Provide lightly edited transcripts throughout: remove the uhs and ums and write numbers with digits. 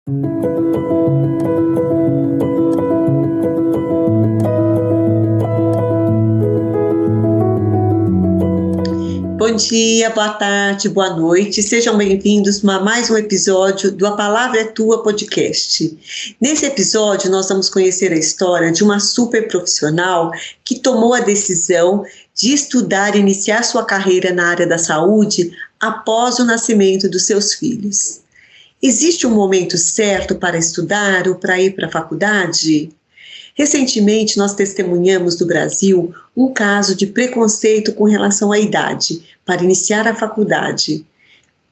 Bom dia, boa tarde, boa noite, sejam bem-vindos a mais um episódio do A Palavra é Tua podcast. Nesse episódio nós vamos conhecer a história de uma super profissional que tomou a decisão de estudar e iniciar sua carreira na área da saúde após o nascimento dos seus filhos. Existe um momento certo para estudar ou para ir para a faculdade? Recentemente, nós testemunhamos no Brasil um caso de preconceito com relação à idade para iniciar a faculdade.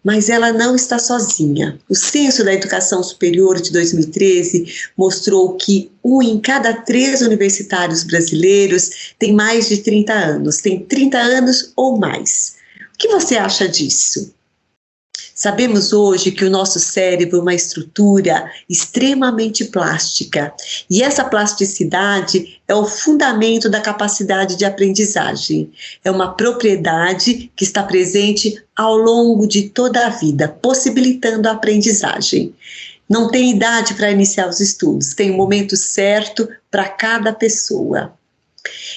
Mas ela não está sozinha. O Censo da Educação Superior de 2013 mostrou que 1 em cada 3 universitários brasileiros tem mais de 30 anos, tem 30 anos ou mais. O que você acha disso? Sabemos hoje que o nosso cérebro é uma estrutura extremamente plástica e essa plasticidade é o fundamento da capacidade de aprendizagem. É uma propriedade que está presente ao longo de toda a vida, possibilitando a aprendizagem. Não tem idade para iniciar os estudos, tem um momento certo para cada pessoa.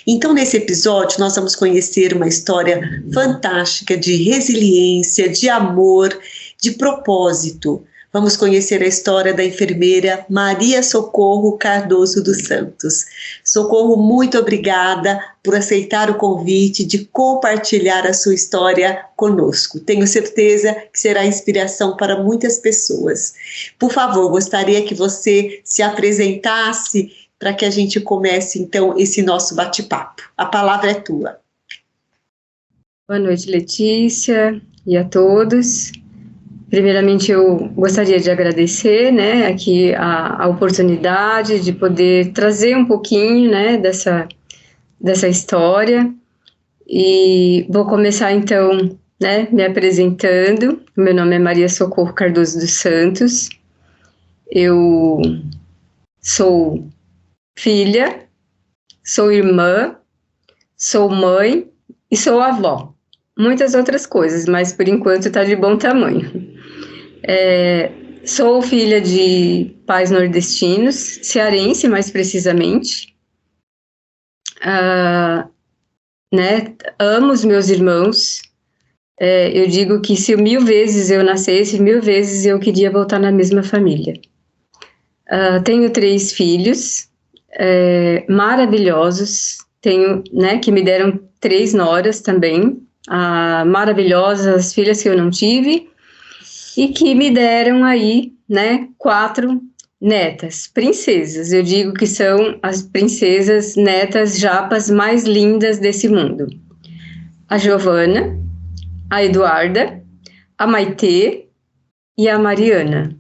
Então, nesse episódio, nós vamos conhecer uma história fantástica de resiliência, de amor, de propósito. Vamos conhecer a história da enfermeira Maria Socorro Cardoso dos Santos. Socorro, muito obrigada por aceitar o convite de compartilhar a sua história conosco. Tenho certeza que será inspiração para muitas pessoas. Por favor, gostaria que você se apresentasse para que a gente comece, então, esse nosso bate-papo. A palavra é tua. Boa noite, Letícia, e a todos. Primeiramente, eu gostaria de agradecer, né, aqui a oportunidade de poder trazer um pouquinho, né, dessa história. E vou começar, então, né, me apresentando. Meu nome é Maria Socorro Cardoso dos Santos. Eu sou filha, sou irmã, sou mãe e sou avó. Muitas outras coisas, mas por enquanto está de bom tamanho. Sou filha de pais nordestinos, cearense mais precisamente. Né, amo os meus irmãos. Eu digo que se 1000 vezes eu nascesse, 1000 vezes eu queria voltar na mesma família. Tenho 3 filhos. Maravilhosos, tenho, né, que me deram 3 noras também, maravilhosas filhas que eu não tive, e que me deram aí, né, 4 netas, princesas. Eu digo que são as princesas netas japas mais lindas desse mundo. A Giovana, a Eduarda, a Maitê e a Mariana,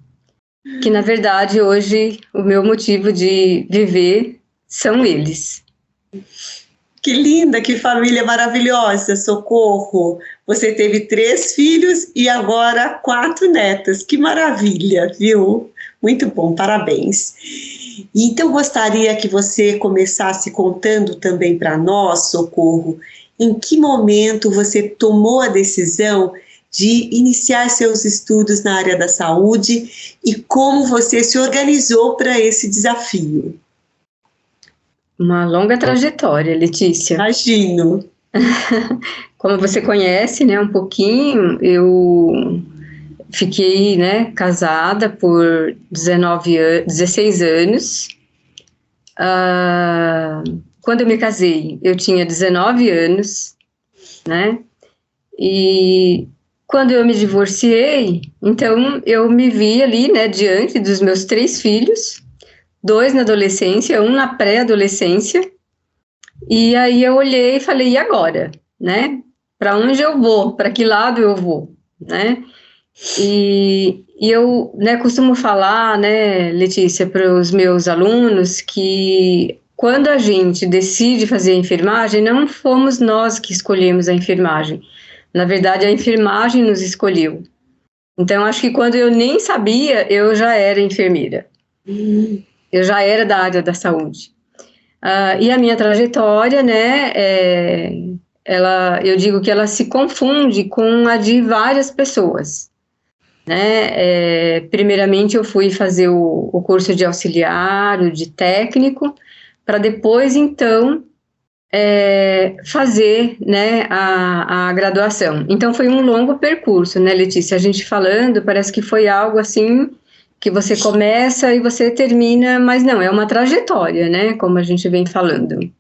que na verdade hoje o meu motivo de viver são eles. Que linda, que família maravilhosa, Socorro. Você teve 3 filhos e agora 4 netas, que maravilha, viu? Muito bom, parabéns. Então gostaria que você começasse contando também para nós, Socorro, em que momento você tomou a decisão de iniciar seus estudos na área da saúde e como você se organizou para esse desafio. Uma longa trajetória, Letícia. Imagino. Como você conhece, né, um pouquinho, eu fiquei, né, casada por 16 anos. Quando eu me casei, eu tinha 19 anos, né, e quando eu me divorciei, então eu me vi ali, né, diante dos meus 3 filhos, 2 na adolescência, 1 na pré-adolescência, e aí eu olhei e falei, e agora, né, para onde eu vou, para que lado eu vou, né, e eu, né, costumo falar, né, Letícia, para os meus alunos, que quando a gente decide fazer a enfermagem, não fomos nós que escolhemos a enfermagem. Na verdade, a enfermagem nos escolheu. Então, acho que quando eu nem sabia, eu já era enfermeira. Eu já era da área da saúde. E a minha trajetória, né, eu digo que ela se confunde com a de várias pessoas. né? Primeiramente eu fui fazer o curso de auxiliar, o de técnico, para depois, então, fazer, né, a graduação. Então foi um longo percurso, né, Letícia? A gente falando, parece que foi algo assim que você começa e você termina, mas não, é uma trajetória, né, como a gente vem falando.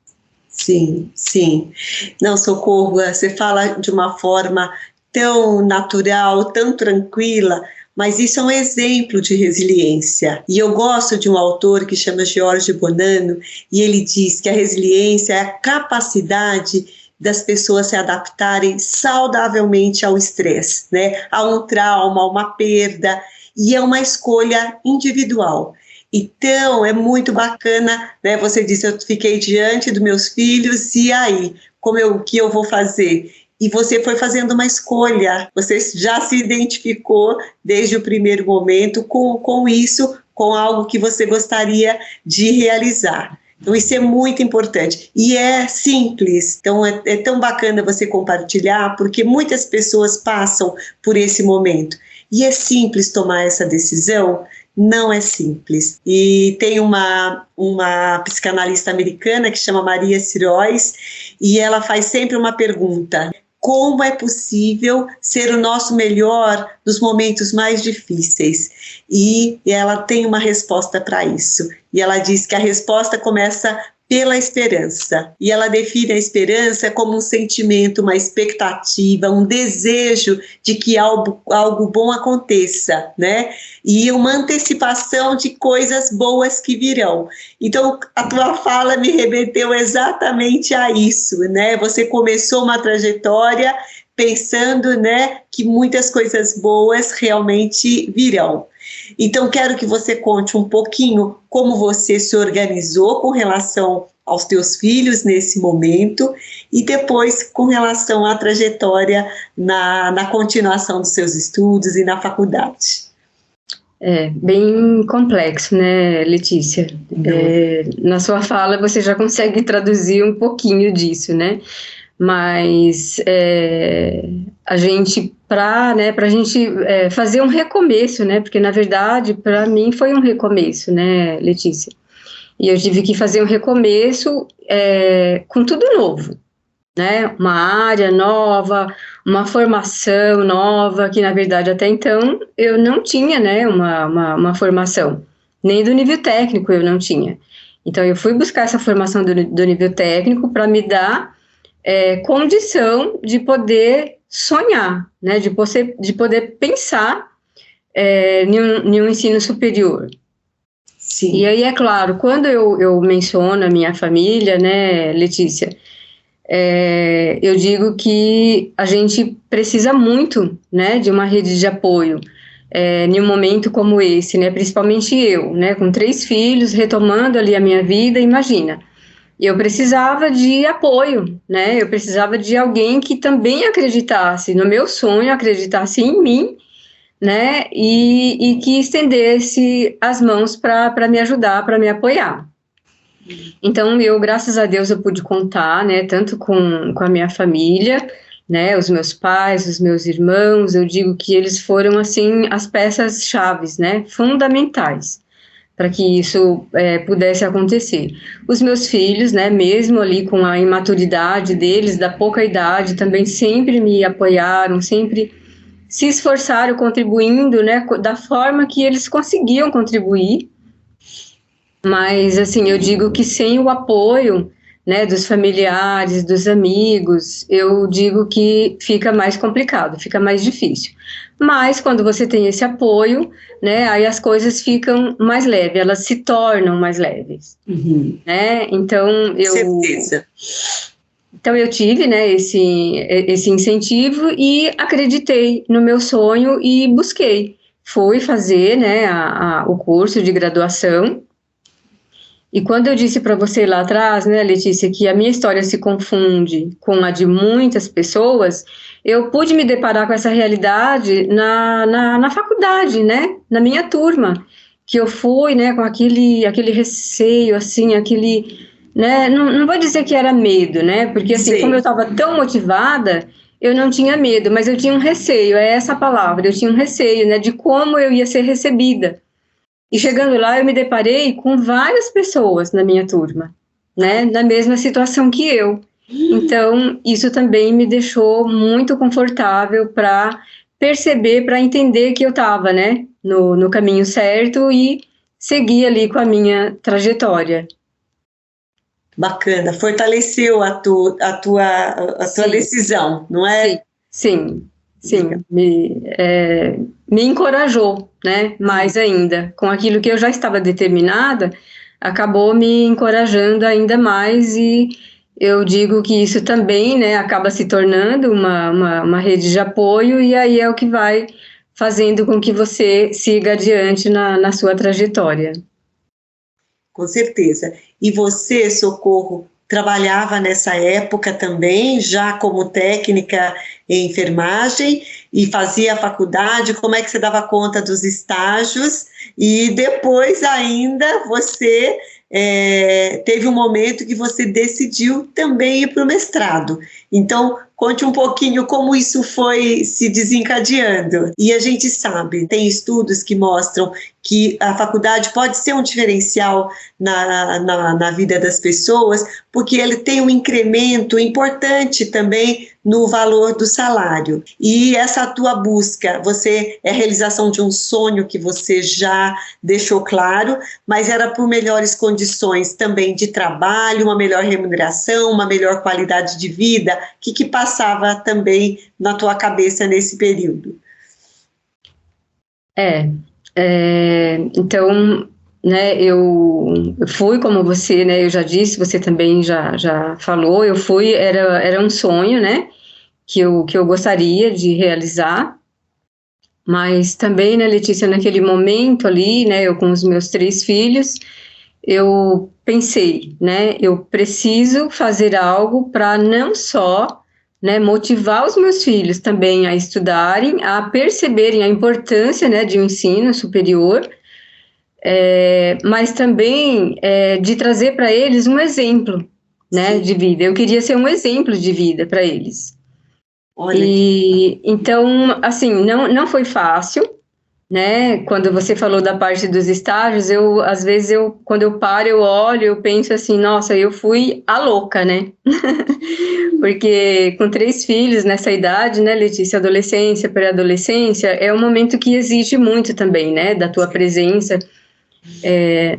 Sim, sim. Não, Socorro, você fala de uma forma tão natural, tão tranquila, mas isso é um exemplo de resiliência. E eu gosto de um autor que chama George Bonanno, e ele diz que a resiliência é a capacidade das pessoas se adaptarem saudavelmente ao estresse, né? A um trauma, a uma perda, e é uma escolha individual. Então, é muito bacana, né? Você disse, eu fiquei diante dos meus filhos, e aí? O que eu vou fazer? E você foi fazendo uma escolha, você já se identificou desde o primeiro momento com isso, com algo que você gostaria de realizar. Então, isso é muito importante. E é simples, então é tão bacana você compartilhar, porque muitas pessoas passam por esse momento. E é simples tomar essa decisão? Não é simples. E tem uma psicanalista americana que chama Maria Sirois, e ela faz sempre uma pergunta: como é possível ser o nosso melhor nos momentos mais difíceis? E ela tem uma resposta para isso. E ela diz que a resposta começa pela esperança. E ela define a esperança como um sentimento, uma expectativa, um desejo de que algo bom aconteça, né? E uma antecipação de coisas boas que virão. Então, a tua fala me remeteu exatamente a isso, né? Você começou uma trajetória pensando, né, que muitas coisas boas realmente virão. Então, quero que você conte um pouquinho como você se organizou com relação aos teus filhos nesse momento e depois com relação à trajetória na continuação dos seus estudos e na faculdade. É bem complexo, né, Letícia? Na sua fala você já consegue traduzir um pouquinho disso, né? Mas a gente, para a gente fazer um recomeço, né? Porque, na verdade, para mim foi um recomeço, né, Letícia? E eu tive que fazer um recomeço com tudo novo, né? Uma área nova, uma formação nova, que, na verdade, até então eu não tinha, né, uma formação. Nem do nível técnico eu não tinha. Então, eu fui buscar essa formação do nível técnico para me dar condição de poder sonhar, né, de poder pensar em um ensino superior. Sim. E aí, é claro, quando eu menciono a minha família, né, Letícia, eu digo que a gente precisa muito, né, de uma rede de apoio em um momento como esse, né, principalmente eu, né, com 3 filhos, retomando ali a minha vida, imagina. Eu precisava de apoio, né? Eu precisava de alguém que também acreditasse no meu sonho, acreditasse em mim, né? E que estendesse as mãos para me ajudar, para me apoiar. Então, graças a Deus, eu pude contar, né? Tanto com a minha família, né? Os meus pais, os meus irmãos, eu digo que eles foram, assim, as peças-chaves, né? Fundamentais para que isso pudesse acontecer. Os meus filhos, né, mesmo ali com a imaturidade deles, da pouca idade, também sempre me apoiaram, sempre se esforçaram contribuindo, né, da forma que eles conseguiam contribuir. Mas, assim, eu digo que sem o apoio, né, dos familiares, dos amigos, eu digo que fica mais complicado, fica mais difícil. Mas quando você tem esse apoio, né, aí as coisas ficam mais leves, elas se tornam mais leves, né? Então Certeza. Então eu tive, né, esse incentivo e acreditei no meu sonho e busquei. Fui fazer, né, o curso de graduação. E quando eu disse para você lá atrás, né, Letícia, que a minha história se confunde com a de muitas pessoas, eu pude me deparar com essa realidade na faculdade, né, na minha turma, que eu fui, né, com aquele receio, assim, né, não vou dizer que era medo, né, porque assim, como eu estava tão motivada, eu não tinha medo, mas eu tinha um receio, é essa a palavra, eu tinha um receio, né, de como eu ia ser recebida. E chegando lá, eu me deparei com várias pessoas na minha turma, né, na mesma situação que eu. Então, isso também me deixou muito confortável para perceber, para entender que eu estava, né, no caminho certo e seguir ali com a minha trajetória. Bacana, fortaleceu a tua decisão, não é? Sim. Me encorajou, né, mais ainda, com aquilo que eu já estava determinada, acabou me encorajando ainda mais e eu digo que isso também, né, acaba se tornando uma rede de apoio e aí é o que vai fazendo com que você siga adiante na sua trajetória. Com certeza. E você, Socorro, trabalhava nessa época também, já como técnica em enfermagem, e fazia a faculdade? Como é que você dava conta dos estágios? E depois ainda você teve um momento que você decidiu também ir para o mestrado. Então, conte um pouquinho como isso foi se desencadeando. E a gente sabe, tem estudos que mostram que a faculdade pode ser um diferencial na vida das pessoas, porque ele tem um incremento importante também no valor do salário. E essa tua busca, você é a realização de um sonho que você já deixou claro, mas era por melhores condições também de trabalho, uma melhor remuneração, uma melhor qualidade de vida. O que passava também na tua cabeça nesse período? Então, né, eu fui como você, né, eu já disse, você também já falou, eu fui, era um sonho, né, que eu gostaria de realizar, mas também, né, Letícia, naquele momento ali, né, eu com os meus 3 filhos, eu pensei, né, eu preciso fazer algo para não só, né, motivar os meus filhos também a estudarem, a perceberem a importância, né, de um ensino superior, mas também de trazer para eles um exemplo, né, de vida. Eu queria ser um exemplo de vida para eles. Olha. E então, assim, não foi fácil, né? Quando você falou da parte dos estágios, às vezes quando eu paro, eu olho, eu penso assim, nossa, eu fui a louca, né? Porque com 3 filhos nessa idade, né, Letícia, adolescência, pré-adolescência, é um momento que exige muito também, né, da tua presença.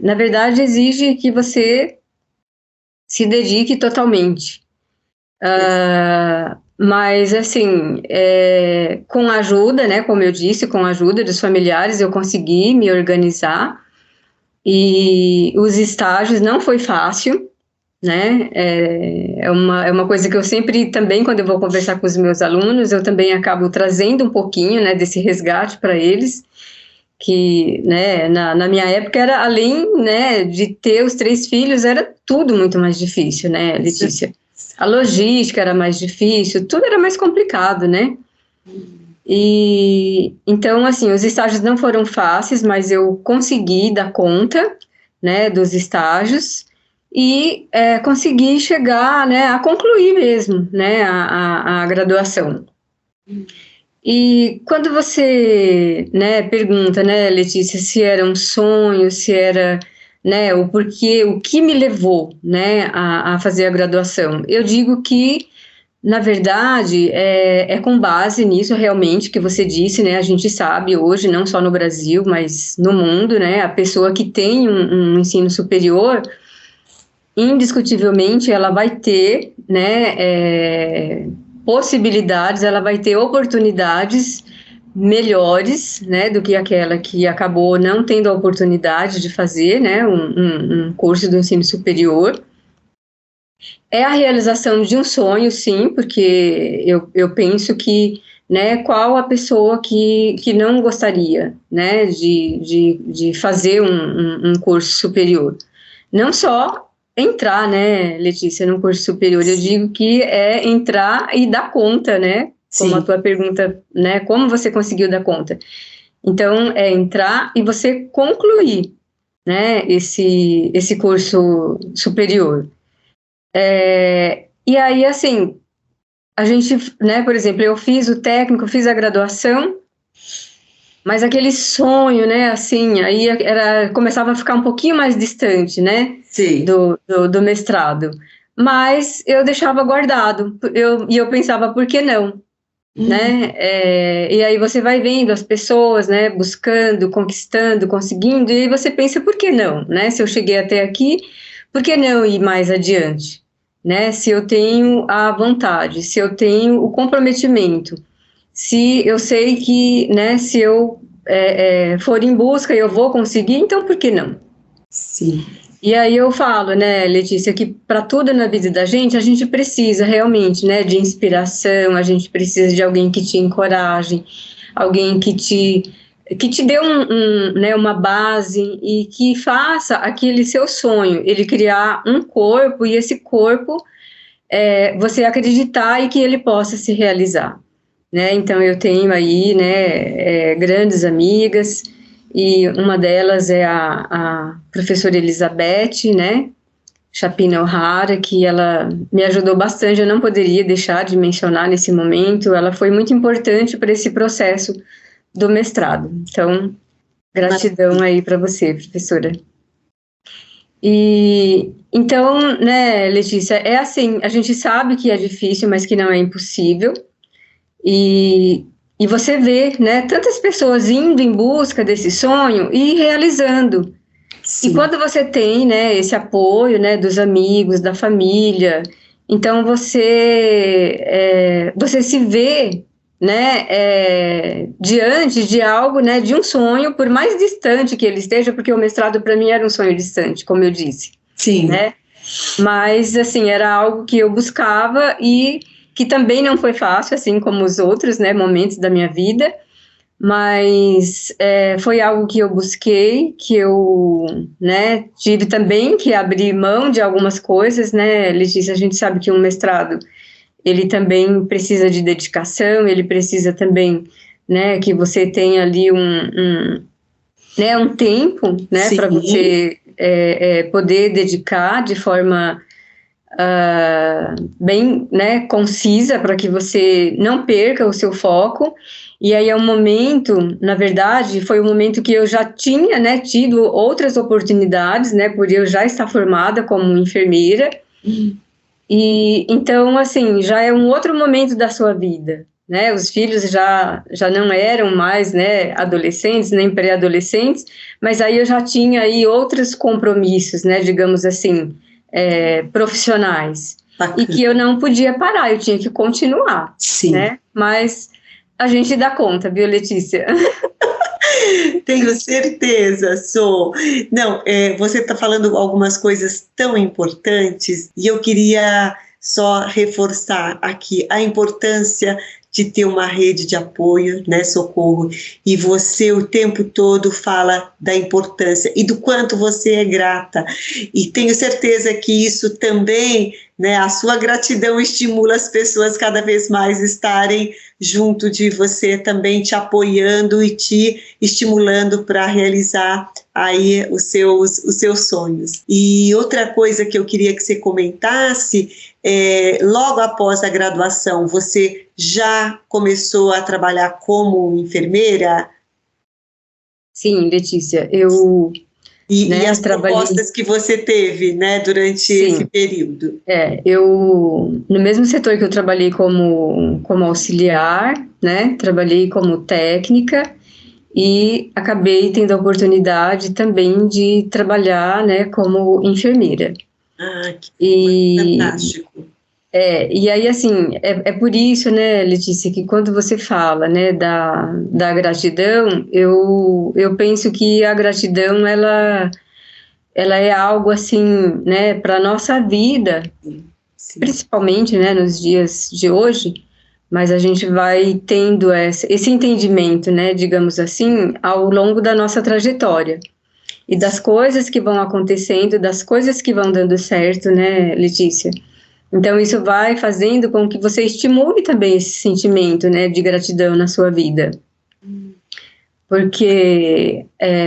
Na verdade, exige que você se dedique totalmente. Mas, assim, com a ajuda, né, como eu disse, com a ajuda dos familiares, eu consegui me organizar e os estágios não foi fácil, né, é uma coisa que eu sempre também, quando eu vou conversar com os meus alunos, eu também acabo trazendo um pouquinho, né, desse resgate para eles, que, né, na minha época era, além, né, de ter os 3 filhos, era tudo muito mais difícil, né, Letícia? A logística era mais difícil, tudo era mais complicado, né? E então, assim, os estágios não foram fáceis, mas eu consegui dar conta, né, dos estágios e consegui chegar, né, a concluir mesmo, né, a graduação. E quando você, né, pergunta, né, Letícia, se era um sonho, se era, né, o porquê, o que me levou, né, a fazer a graduação, eu digo que, na verdade, é com base nisso realmente que você disse, né, a gente sabe hoje, não só no Brasil, mas no mundo, né, a pessoa que tem um ensino superior, indiscutivelmente, ela vai ter, né, possibilidades, ela vai ter oportunidades melhores, né, do que aquela que acabou não tendo a oportunidade de fazer, né, um curso do ensino superior. É a realização de um sonho, sim, porque eu penso que, né, qual a pessoa que não gostaria, né, de fazer um curso superior? Não só entrar, né, Letícia, num curso superior, eu digo que é entrar e dar conta, né, como Sim. a tua pergunta, né, como você conseguiu dar conta? Então, é entrar e você concluir, né, esse curso superior. E aí, assim, a gente, né, por exemplo, eu fiz o técnico, fiz a graduação, mas aquele sonho, né, assim, aí começava a ficar um pouquinho mais distante, né, Sim. do mestrado. Mas eu deixava guardado, e eu pensava, por que não? Né? E aí você vai vendo as pessoas, né, buscando, conquistando, conseguindo, e aí você pensa, por que não? Né? Se eu cheguei até aqui, por que não ir mais adiante? Né? Se eu tenho a vontade, se eu tenho o comprometimento, se eu sei que, né, se eu for em busca eu vou conseguir, então por que não? Sim. E aí eu falo, né, Letícia, que para tudo na vida da gente, a gente precisa realmente, né, de inspiração, a gente precisa de alguém que te encoraje, alguém que te dê né, uma base e que faça aquele seu sonho, ele criar um corpo e esse corpo você acreditar e que ele possa se realizar, né? Então eu tenho aí, né, grandes amigas, e uma delas é a professora Elizabeth, né, Chapina O'Hara, que ela me ajudou bastante, eu não poderia deixar de mencionar nesse momento, ela foi muito importante para esse processo do mestrado. Então, gratidão aí para você, professora. E então, né, Letícia, é assim, a gente sabe que é difícil, mas que não é impossível. E você vê, né, tantas pessoas indo em busca desse sonho e realizando. Sim. E quando você tem, né, esse apoio, né, dos amigos, da família, então você se vê, né, diante de algo, né, de um sonho, por mais distante que ele esteja, porque o mestrado para mim era um sonho distante, como eu disse. Sim. Né? Mas, assim, era algo que eu buscava e que também não foi fácil, assim como os outros, né, momentos da minha vida, mas foi algo que eu busquei, que eu, né, tive também que abrir mão de algumas coisas, né, Letícia, a gente sabe que um mestrado, ele também precisa de dedicação, ele precisa também, né, que você tenha ali né, um tempo, né, para você poder dedicar de forma bem, né, concisa, para que você não perca o seu foco. E aí é um momento, na verdade, foi um momento que eu já tinha, né, tido outras oportunidades, né, por eu já estar formada como enfermeira. E então, assim, já é um outro momento da sua vida, né? Os filhos já não eram mais, né, adolescentes, nem pré-adolescentes, mas aí eu já tinha aí outros compromissos, né, digamos assim, profissionais. Bacana. E que eu não podia parar, eu tinha que continuar. Sim. Né? Mas a gente dá conta, viu, Letícia? Tenho certeza, Sô. Não, você está falando algumas coisas tão importantes e eu queria só reforçar aqui a importância de ter uma rede de apoio, né, Socorro, e você o tempo todo fala da importância e do quanto você é grata, e tenho certeza que isso também, né, a sua gratidão estimula as pessoas cada vez mais estarem junto de você, também te apoiando e te estimulando para realizar aí os seus sonhos. E outra coisa que eu queria que você comentasse, logo após a graduação, você já começou a trabalhar como enfermeira? Sim, Letícia, E as propostas que você teve, né, durante esse período? No mesmo setor que eu trabalhei como auxiliar, né, trabalhei como técnica e acabei tendo a oportunidade também de trabalhar, né, como enfermeira. Ah, que fantástico. E aí, assim, é por isso, né, Letícia, que quando você fala, né, da gratidão, eu penso que a gratidão, ela é algo, assim, né, para a nossa vida, sim, principalmente, né, nos dias de hoje, mas a gente vai tendo esse entendimento, né, digamos assim, ao longo da nossa trajetória. E das coisas que vão acontecendo, das coisas que vão dando certo, né, Letícia? Então, isso vai fazendo com que você estimule também esse sentimento, né, de gratidão na sua vida. Porque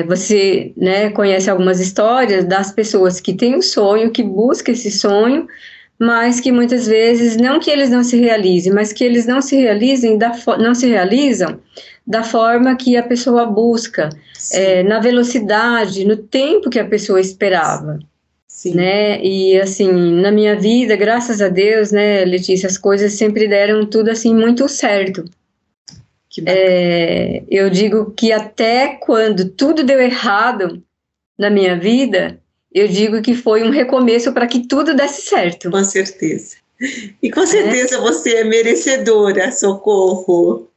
você, né, conhece algumas histórias das pessoas que têm um sonho, que buscam esse sonho, mas que muitas vezes, não que eles não se realizem, mas que eles não se realizem não se realizam da forma que a pessoa busca, na velocidade, no tempo que a pessoa esperava. Sim. Né? E assim, na minha vida, graças a Deus, né, Letícia, as coisas sempre deram tudo assim muito certo. Eu digo que até quando tudo deu errado na minha vida, eu digo que foi um recomeço para que tudo desse certo. Com certeza. E com certeza você é merecedora, Socorro.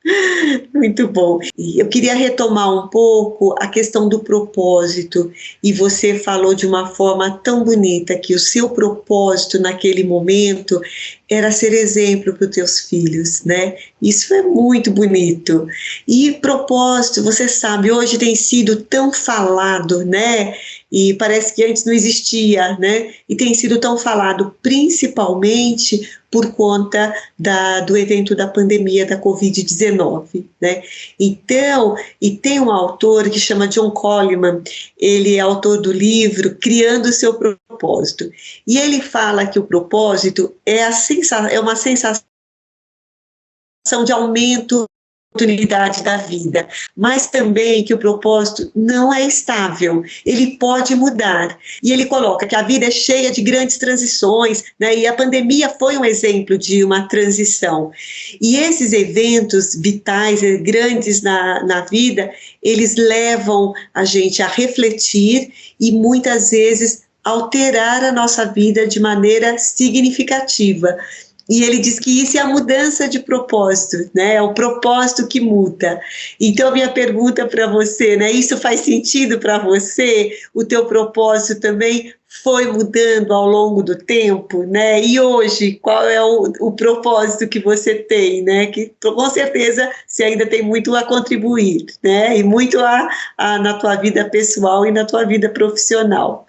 Muito bom. E eu queria retomar um pouco a questão do propósito. E você falou de uma forma tão bonita que o seu propósito naquele momento era ser exemplo para os teus filhos, né? Isso é muito bonito. E propósito, você sabe, hoje tem sido tão falado, né? E parece que antes não existia, né? E tem sido tão falado, principalmente por conta do evento da pandemia da Covid-19, né? Então, e tem um autor que chama John Coleman, ele é autor do livro Criando o Seu Propósito, e ele fala que o propósito é uma sensação de aumento oportunidade da vida, mas também que o propósito não é estável, ele pode mudar, e ele coloca que a vida é cheia de grandes transições, né? E a pandemia foi um exemplo de uma transição, e esses eventos vitais, grandes na vida, eles levam a gente a refletir e muitas vezes alterar a nossa vida de maneira significativa. E ele diz que isso é a mudança de propósito, né? É o propósito que muda. Então, minha pergunta para você, né? Isso faz sentido para você? O teu propósito também foi mudando ao longo do tempo, né? E hoje, qual é o propósito que você tem, né? Que com certeza você ainda tem muito a contribuir, né? E muito na tua vida pessoal e na tua vida profissional.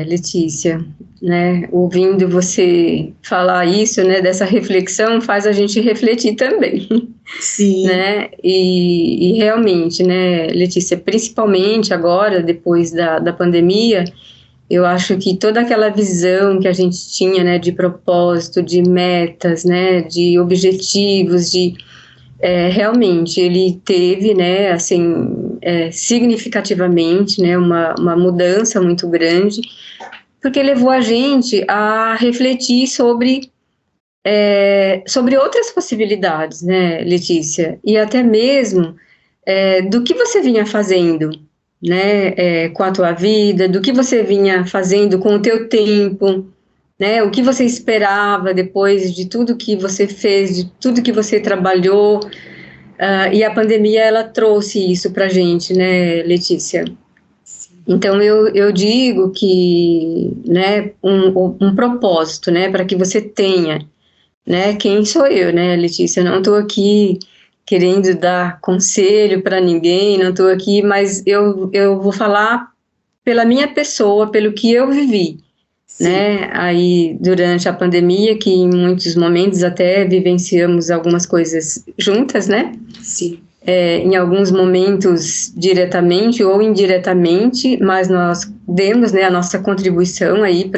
Letícia, né, ouvindo você falar isso, né, dessa reflexão, faz a gente refletir também. Sim. Né, e realmente, né, Letícia, principalmente agora, depois da pandemia, eu acho que toda aquela visão que a gente tinha, né, de propósito, de metas, né, de objetivos, realmente ele teve, né, assim, significativamente, né, uma mudança muito grande, porque levou a gente a refletir sobre outras possibilidades, né, Letícia, e até mesmo do que você vinha fazendo, né, com a tua vida, do que você vinha fazendo com o teu tempo, né, o que você esperava depois de tudo que você fez, de tudo que você trabalhou. E a pandemia, ela trouxe isso para a gente, né, Letícia? Então, eu digo que, né, um propósito, né, para que você tenha, né, quem sou eu, né, Letícia? Eu não estou aqui querendo dar conselho para ninguém, não estou aqui, mas eu vou falar pela minha pessoa, pelo que eu vivi, né, aí durante a pandemia, que em muitos momentos até vivenciamos algumas coisas juntas, né? Sim. Em alguns momentos diretamente ou indiretamente, mas nós demos, né, a nossa contribuição aí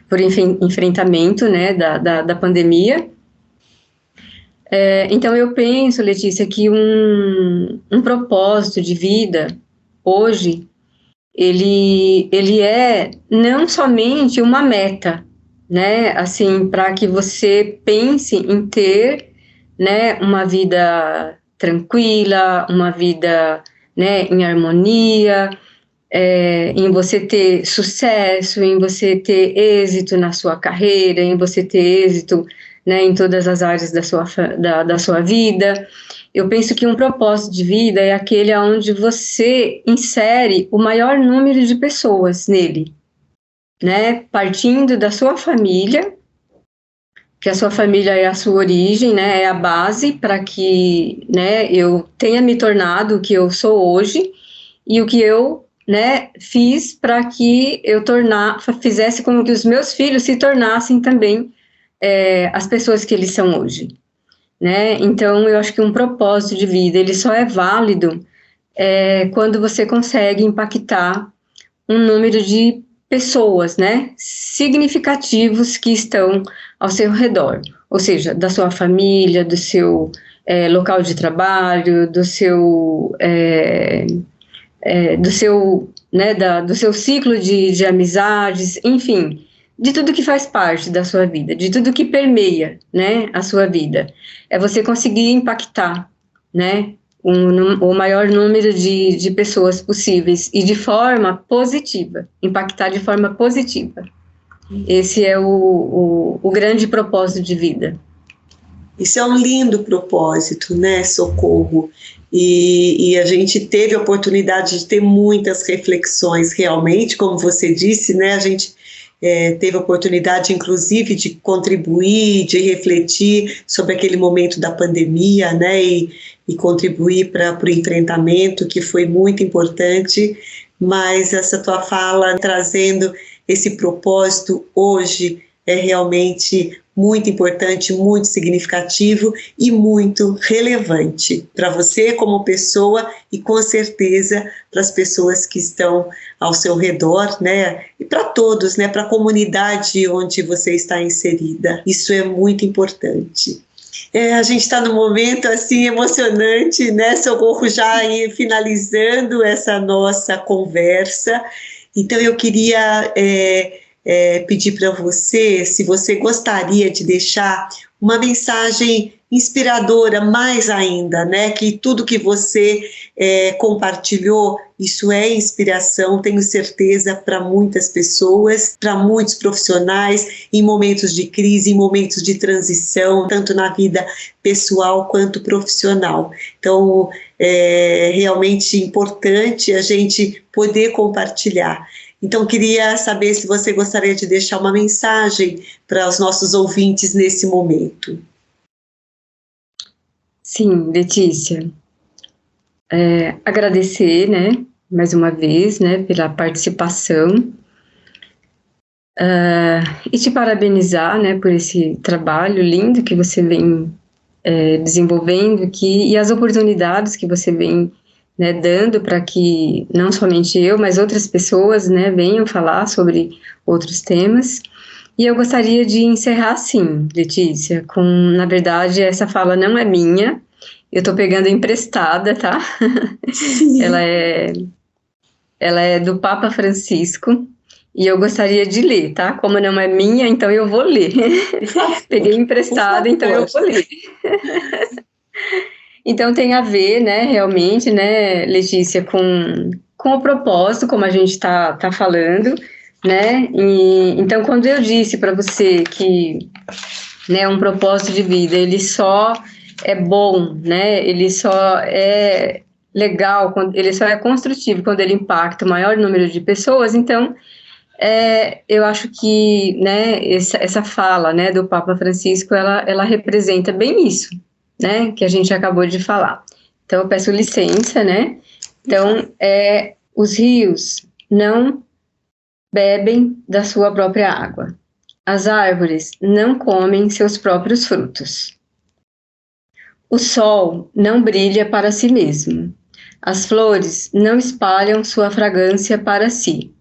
por enfrentamento, né, da pandemia. Então eu penso, Letícia, que um propósito de vida hoje ele é não somente uma meta, né, assim, para que você pense em ter, né, uma vida tranquila, uma vida, né, em harmonia, em você ter sucesso, em você ter êxito na sua carreira, em você ter êxito, né, em todas as áreas da sua vida. Eu penso que um propósito de vida é aquele onde você insere o maior número de pessoas nele, né? Partindo da sua família, que a sua família é a sua origem, né? É a base para que, né, eu tenha me tornado o que eu sou hoje e o que eu, né, fiz para que eu fizesse com que os meus filhos se tornassem também as pessoas que eles são hoje. Né? Então, eu acho que um propósito de vida, ele só é válido quando você consegue impactar um número de pessoas, né, significativos que estão ao seu redor, ou seja, da sua família, do seu local de trabalho, do seu do seu ciclo de amizades, enfim, de tudo que faz parte da sua vida, de tudo que permeia, né, a sua vida. É você conseguir impactar, né, o maior número de pessoas possíveis e de forma positiva, impactar de forma positiva. Esse é o grande propósito de vida. Isso é um lindo propósito, né, Socorro? E a gente teve a oportunidade de ter muitas reflexões realmente, como você disse, né, a gente teve a oportunidade, inclusive, de contribuir, de refletir sobre aquele momento da pandemia, né, e contribuir para o enfrentamento, que foi muito importante, mas essa tua fala trazendo esse propósito hoje é realmente muito importante, muito significativo e muito relevante para você como pessoa e com certeza para as pessoas que estão ao seu redor, né? E para todos, né? Para a comunidade onde você está inserida. Isso é muito importante. A gente está num momento assim emocionante, né? Socorro, já finalizando essa nossa conversa. Então eu queria pedir para você, se você gostaria de deixar uma mensagem inspiradora mais ainda, né? Que tudo que você compartilhou, isso é inspiração, tenho certeza, para muitas pessoas, para muitos profissionais, em momentos de crise, em momentos de transição, tanto na vida pessoal quanto profissional. Então, é realmente importante a gente poder compartilhar. Então, queria saber se você gostaria de deixar uma mensagem para os nossos ouvintes nesse momento. Sim, Letícia. Agradecer, né, mais uma vez, né, pela participação e te parabenizar, né, por esse trabalho lindo que você vem desenvolvendo aqui e as oportunidades que você vem, né, dando para que não somente eu, mas outras pessoas, né, venham falar sobre outros temas. E eu gostaria de encerrar assim, Letícia, na verdade, essa fala não é minha, eu estou pegando emprestada, tá? Ela é do Papa Francisco, e eu gostaria de ler, tá? Como não é minha, então eu vou ler. Peguei emprestada, então eu vou ler. Então tem a ver, né, realmente, né, Letícia, com o propósito, como a gente está falando, né, então quando eu disse para você que, né, um propósito de vida, ele só é bom, né, ele só é legal, ele só é construtivo quando ele impacta o maior número de pessoas, então eu acho que, né, essa fala, né, do Papa Francisco, ela representa bem isso, né, que a gente acabou de falar. Então, eu peço licença, né, então, os rios não bebem da sua própria água, as árvores não comem seus próprios frutos, o sol não brilha para si mesmo, as flores não espalham sua fragrância para si.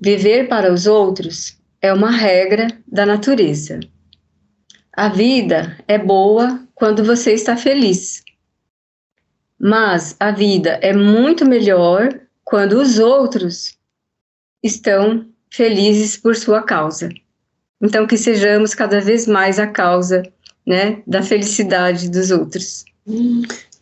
Viver para os outros é uma regra da natureza. A vida é boa quando você está feliz, mas a vida é muito melhor quando os outros estão felizes por sua causa. Então, que sejamos cada vez mais a causa, né, da felicidade dos outros.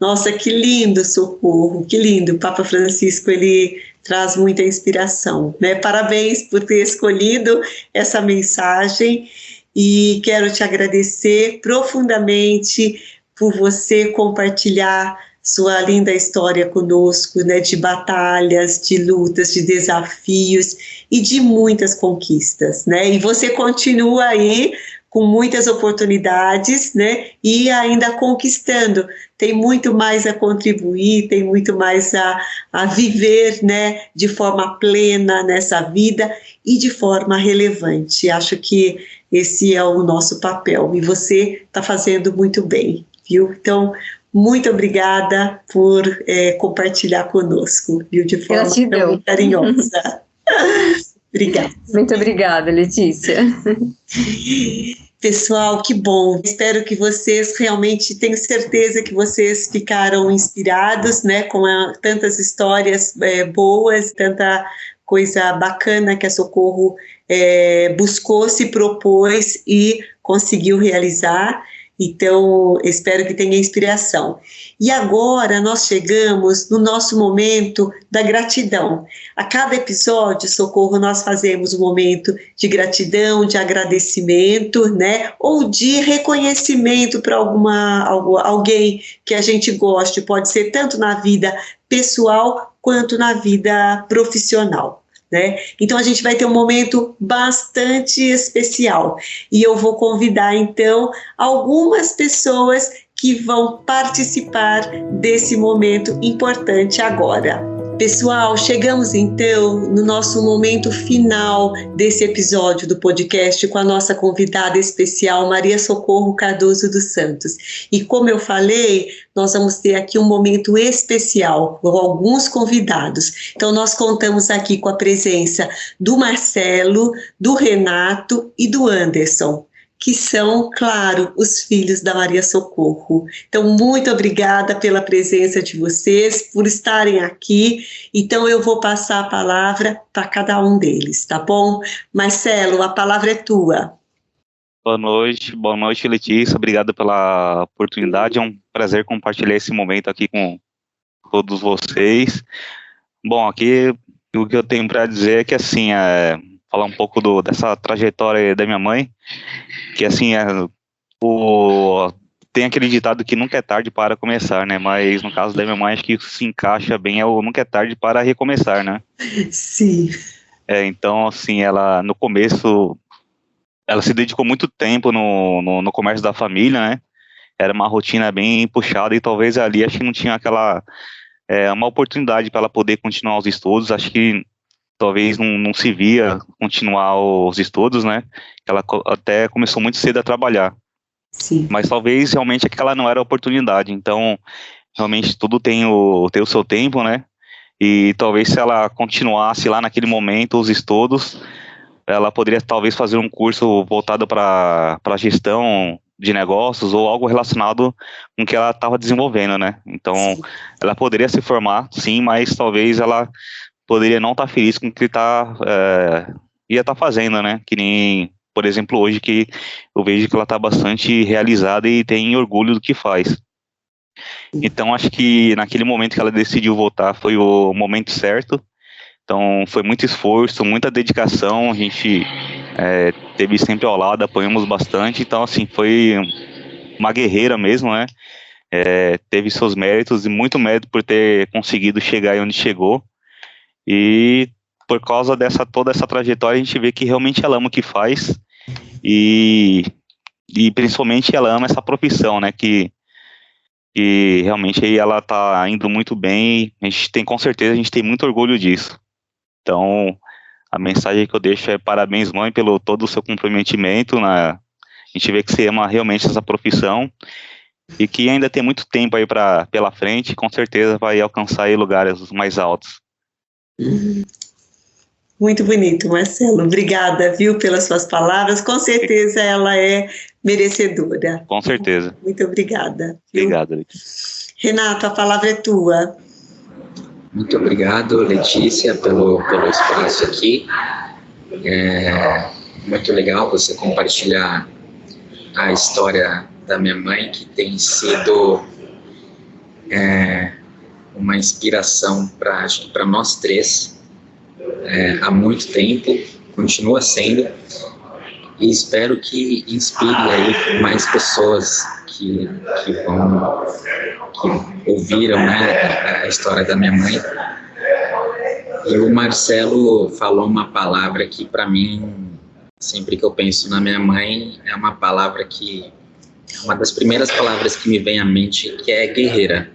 Nossa, que lindo, Socorro, que lindo. O Papa Francisco, ele traz muita inspiração, né? Parabéns por ter escolhido essa mensagem e quero te agradecer profundamente por você compartilhar sua linda história conosco, né? De batalhas, de lutas, de desafios e de muitas conquistas, né? E você continua aí com muitas oportunidades, né, e ainda conquistando, tem muito mais a contribuir, tem muito mais a viver, né, de forma plena nessa vida e de forma relevante. Acho que esse é o nosso papel e você está fazendo muito bem, viu? Então, muito obrigada por compartilhar conosco, viu, de forma tão carinhosa. Obrigada. Muito obrigada, Letícia. Pessoal, que bom. Espero que vocês realmente, tenho certeza que vocês ficaram inspirados, né, com tantas histórias boas, tanta coisa bacana que a Socorro buscou, se propôs e conseguiu realizar. Então, espero que tenha inspiração. E agora nós chegamos no nosso momento da gratidão. A cada episódio, Socorro, nós fazemos um momento de gratidão, de agradecimento, né? Ou de reconhecimento para alguém que a gente goste. Pode ser tanto na vida pessoal quanto na vida profissional. Né? Então a gente vai ter um momento bastante especial e eu vou convidar então algumas pessoas que vão participar desse momento importante agora. Pessoal, chegamos então no nosso momento final desse episódio do podcast com a nossa convidada especial, Maria Socorro Cardoso dos Santos. E como eu falei, nós vamos ter aqui um momento especial com alguns convidados. Então nós contamos aqui com a presença do Marcelo, do Renato e do Anderson, que são, claro, os filhos da Maria Socorro. Então, muito obrigada pela presença de vocês, por estarem aqui. Então, eu vou passar a palavra para cada um deles, tá bom? Marcelo, a palavra é tua. Boa noite, Letícia. Obrigado pela oportunidade. É um prazer compartilhar esse momento aqui com todos vocês. Bom, aqui o que eu tenho para dizer é que, assim, falar um pouco dessa trajetória da minha mãe, que assim, tem aquele ditado que nunca é tarde para começar, né? Mas no caso da minha mãe, acho que isso se encaixa bem, nunca é tarde para recomeçar, né? Sim. Então, assim, ela, no começo, ela se dedicou muito tempo no comércio da família, né? Era uma rotina bem puxada e talvez ali, acho que não tinha uma oportunidade para ela poder continuar os estudos, acho que talvez não se via continuar os estudos, né? Ela até começou muito cedo a trabalhar. Sim. Mas talvez realmente aquela não era a oportunidade. Então, realmente tudo tem o seu tempo, né? E talvez se ela continuasse lá naquele momento os estudos, ela poderia talvez fazer um curso voltado para gestão de negócios ou algo relacionado com o que ela estava desenvolvendo, né? Então, sim, ela poderia se formar, sim, mas talvez ela poderia não estar feliz com o que ia estar fazendo, né? Que nem, por exemplo, hoje que eu vejo que ela está bastante realizada e tem orgulho do que faz. Então, acho que naquele momento que ela decidiu voltar foi o momento certo. Então, foi muito esforço, muita dedicação, a gente teve sempre ao lado, apoiamos bastante. Então, assim, foi uma guerreira mesmo, né? Teve seus méritos e muito mérito por ter conseguido chegar aí onde chegou. E por causa toda essa trajetória, a gente vê que realmente ela ama o que faz e principalmente ela ama essa profissão, né, que realmente aí ela tá indo muito bem, com certeza a gente tem muito orgulho disso. Então, a mensagem que eu deixo é parabéns, mãe, pelo todo o seu comprometimento, né? A gente vê que você ama realmente essa profissão e que ainda tem muito tempo aí pela frente, com certeza vai alcançar aí lugares mais altos. Muito bonito, Marcelo. Obrigada, viu, pelas suas palavras. Com certeza ela é merecedora. Com certeza. Muito obrigada. Obrigado, Letícia. Renato, a palavra é tua. Muito obrigado, Letícia, pelo espaço aqui. Muito legal você compartilhar a história da minha mãe, que tem sido uma inspiração para nós três há muito tempo, continua sendo, e espero que inspire aí mais pessoas que ouviram, né, a história da minha mãe. E o Marcelo falou uma palavra que para mim, sempre que eu penso na minha mãe, é uma palavra que é uma das primeiras palavras que me vem à mente, que é guerreira.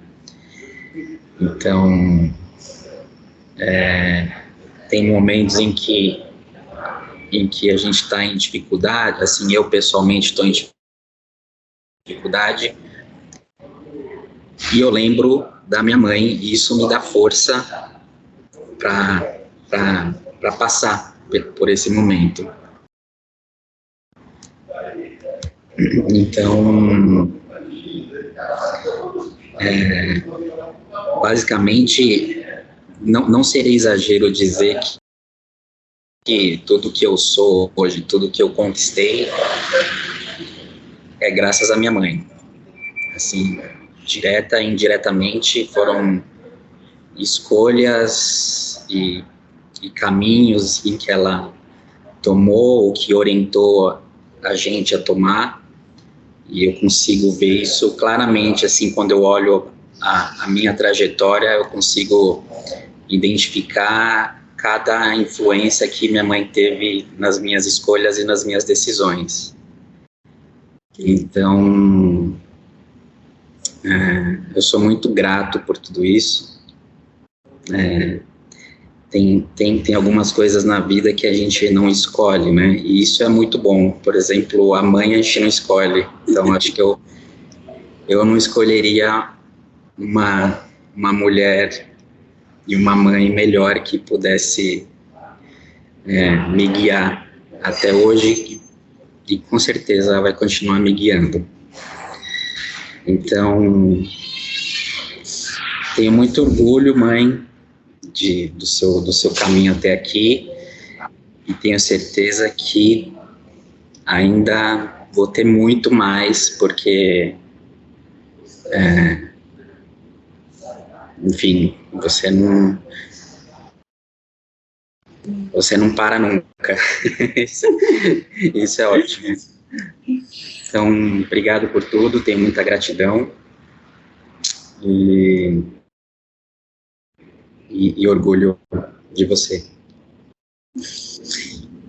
Então, tem momentos em que a gente está em dificuldade, assim, eu pessoalmente estou em dificuldade, e eu lembro da minha mãe, e isso me dá força para passar por esse momento. Então, basicamente, não seria exagero dizer que tudo que eu sou hoje, tudo que eu conquistei é graças à minha mãe. Assim, direta e indiretamente foram escolhas e caminhos em que ela tomou, ou que orientou a gente a tomar, e eu consigo ver isso claramente, assim, quando eu olho a minha trajetória, eu consigo identificar cada influência que minha mãe teve nas minhas escolhas e nas minhas decisões. Então, eu sou muito grato por tudo isso. Tem algumas coisas na vida que a gente não escolhe, né? E isso é muito bom. Por exemplo, a mãe a gente não escolhe. Então, acho que eu não escolheria uma mulher e uma mãe melhor que pudesse me guiar até hoje, e com certeza vai continuar me guiando. Então, tenho muito orgulho, mãe, do seu caminho até aqui, e tenho certeza que ainda vou ter muito mais, porque, enfim, você não para nunca. Isso é ótimo. Então, obrigado por tudo, tenho muita gratidão e orgulho de você.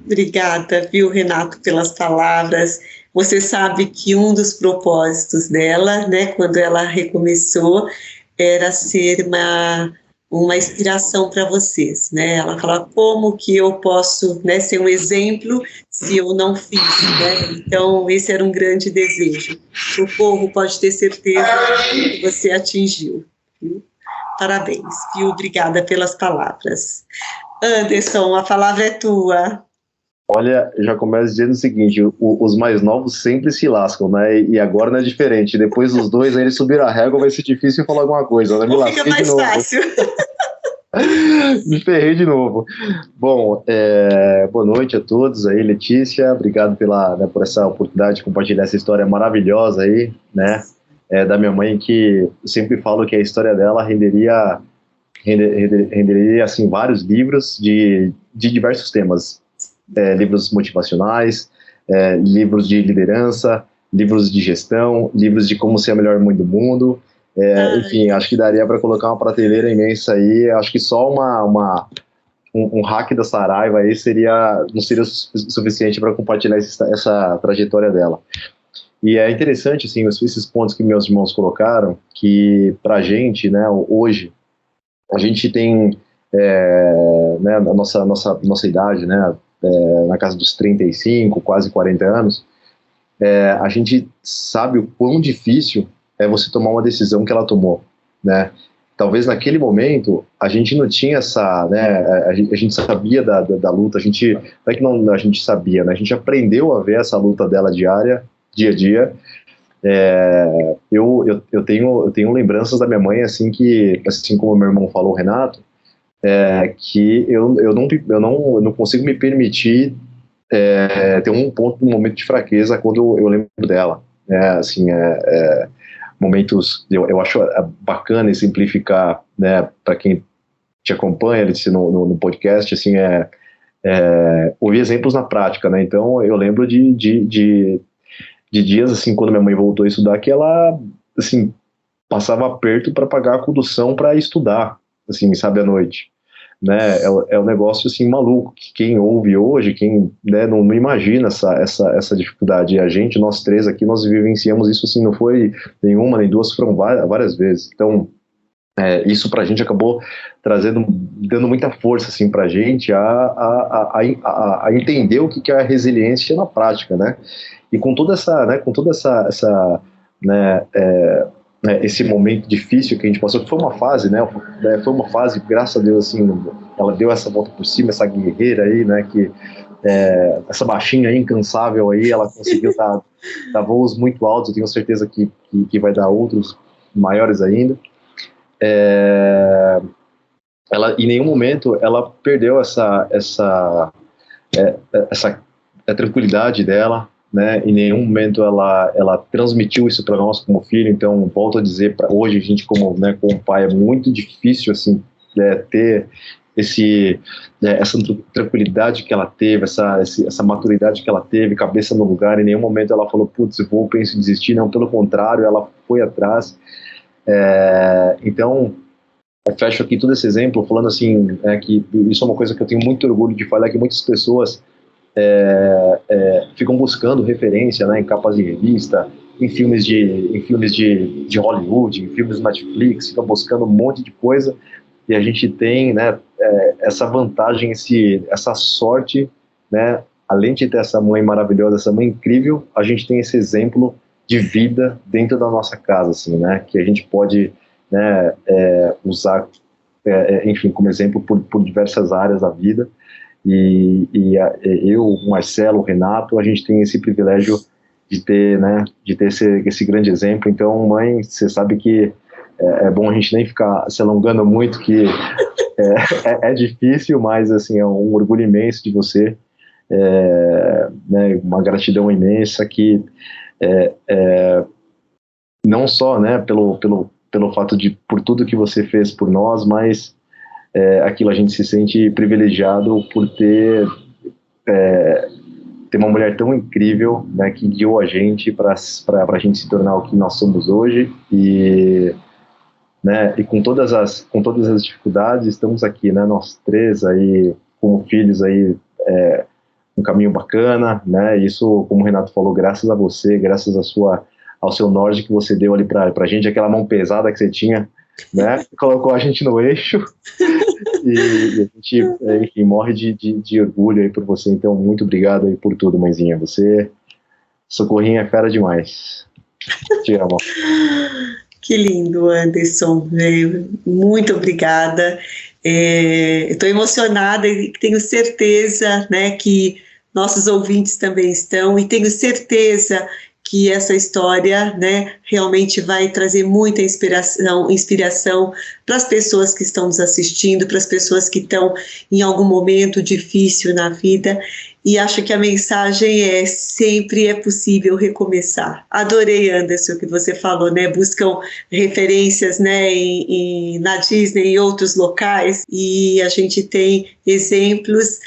Obrigada, viu, Renato, pelas palavras. Você sabe que um dos propósitos dela, né, quando ela recomeçou, era ser uma inspiração para vocês, né? Ela fala, como que eu posso, né, ser um exemplo se eu não fiz, né? Então, esse era um grande desejo. O povo pode ter certeza que você atingiu, viu? Parabéns, viu? Obrigada pelas palavras. Anderson, a palavra é tua. Olha, já começo dizendo o seguinte, os mais novos sempre se lascam, né? E agora não é diferente. Depois dos dois, aí eles subiram a régua, vai ser difícil falar alguma coisa. Né? Me lasquei fica mais de novo. Fácil. Me ferrei de novo. Bom, boa noite a todos aí, Letícia. Obrigado por essa oportunidade de compartilhar essa história maravilhosa aí, né? Da minha mãe, que eu sempre falo que a história dela renderia assim, vários livros de diversos temas. Livros motivacionais, livros de liderança, livros de gestão, livros de como ser a melhor mãe do mundo, enfim, acho que daria para colocar uma prateleira imensa aí. Acho que só um hack da Saraiva aí não seria suficiente para compartilhar essa trajetória dela. E é interessante, assim, esses pontos que meus irmãos colocaram, que pra gente, né, hoje, a gente tem, né, a nossa idade, né, na casa dos 35, quase 40 anos, a gente sabe o quão difícil é você tomar uma decisão que ela tomou, né? Talvez naquele momento a gente não tinha essa, né, a gente sabia da luta, não é que não, a gente sabia, né, a gente aprendeu a ver essa luta dela dia a dia. Eu tenho lembranças da minha mãe, assim, que, assim como meu irmão falou, Renato, que eu não consigo me permitir ter um momento de fraqueza quando eu lembro dela, assim, momentos, eu acho bacana exemplificar, né, para quem te acompanha no podcast, assim, ouvir exemplos na prática, né? Então eu lembro de dias, assim, quando minha mãe voltou a estudar, que ela, assim, passava aperto para pagar a condução para estudar, assim, sabe, à noite, né? É um negócio, assim, maluco, que quem ouve hoje, quem, né, não imagina essa dificuldade. E nós três aqui, nós vivenciamos isso, assim, não foi nenhuma nem duas, foram várias vezes. Então, isso pra gente acabou dando muita força, assim, pra gente a entender o que é a resiliência na prática, né? E com toda essa esse momento difícil que a gente passou, que foi uma fase, né? Foi uma fase, graças a Deus, assim, ela deu essa volta por cima, essa guerreira aí, né? Que essa baixinha aí, incansável aí, ela conseguiu dar voos muito altos. Eu tenho certeza que vai dar outros maiores ainda. Ela, em nenhum momento, ela perdeu essa tranquilidade dela, né? Em nenhum momento ela transmitiu isso para nós como filho. Então, volto a dizer, para hoje a gente como pai é muito difícil assim ter essa tranquilidade que ela teve, essa maturidade que ela teve, cabeça no lugar. Em nenhum momento ela falou, putz, penso em desistir. Não, pelo contrário, ela foi atrás. Então, eu fecho aqui todo esse exemplo falando assim, que isso é uma coisa que eu tenho muito orgulho de falar, que muitas pessoas ficam buscando referência, né, em capas de revista, em filmes de Hollywood, em filmes Netflix, ficam buscando um monte de coisa, e a gente tem, né, essa vantagem, essa sorte, né, além de ter essa mãe maravilhosa, essa mãe incrível, a gente tem esse exemplo de vida dentro da nossa casa, assim, né, que a gente pode, né, usar, enfim, como exemplo por diversas áreas da vida. E eu, o Marcelo, o Renato, a gente tem esse privilégio de ter esse grande exemplo. Então, mãe, você sabe que é bom a gente nem ficar se alongando muito, que é difícil, mas assim, é um orgulho imenso de você, né, uma gratidão imensa que não só, né, pelo fato por tudo que você fez por nós, mas aquilo a gente se sente privilegiado por ter uma mulher tão incrível, né, que guiou a gente para a gente se tornar o que nós somos hoje, e com todas as dificuldades estamos aqui, né, nós três aí como filhos aí, um caminho bacana, né, isso, como o Renato falou, graças a você, graças ao seu norte que você deu ali para a gente, aquela mão pesada que você tinha, né, colocou a gente no eixo, e a gente, enfim, morre de orgulho aí por você. Então, muito obrigado aí por tudo, mãezinha. Você, socorrinha, é fera demais. Te amo. Que lindo, Anderson. Muito obrigada. Estou emocionada e tenho certeza, né, que nossos ouvintes também estão, e tenho certeza que essa história, né, realmente vai trazer muita inspiração para as pessoas que estão nos assistindo, para as pessoas que estão em algum momento difícil na vida, e acho que a mensagem sempre é possível recomeçar. Adorei, Anderson, o que você falou, né, buscam referências, né, na Disney e outros locais, e a gente tem exemplos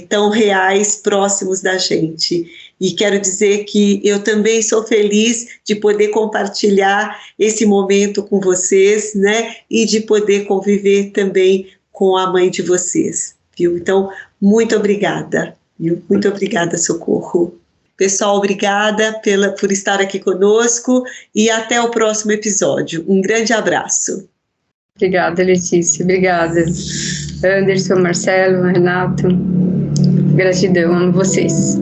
tão reais, próximos da gente. E quero dizer que eu também sou feliz de poder compartilhar esse momento com vocês, né? E de poder conviver também com a mãe de vocês, viu? Então, muito obrigada, viu? Muito obrigada, Socorro. Pessoal, obrigada por estar aqui conosco e até o próximo episódio. Um grande abraço. Obrigada, Letícia. Obrigada, Anderson, Marcelo, Renato. Gratidão, amo vocês.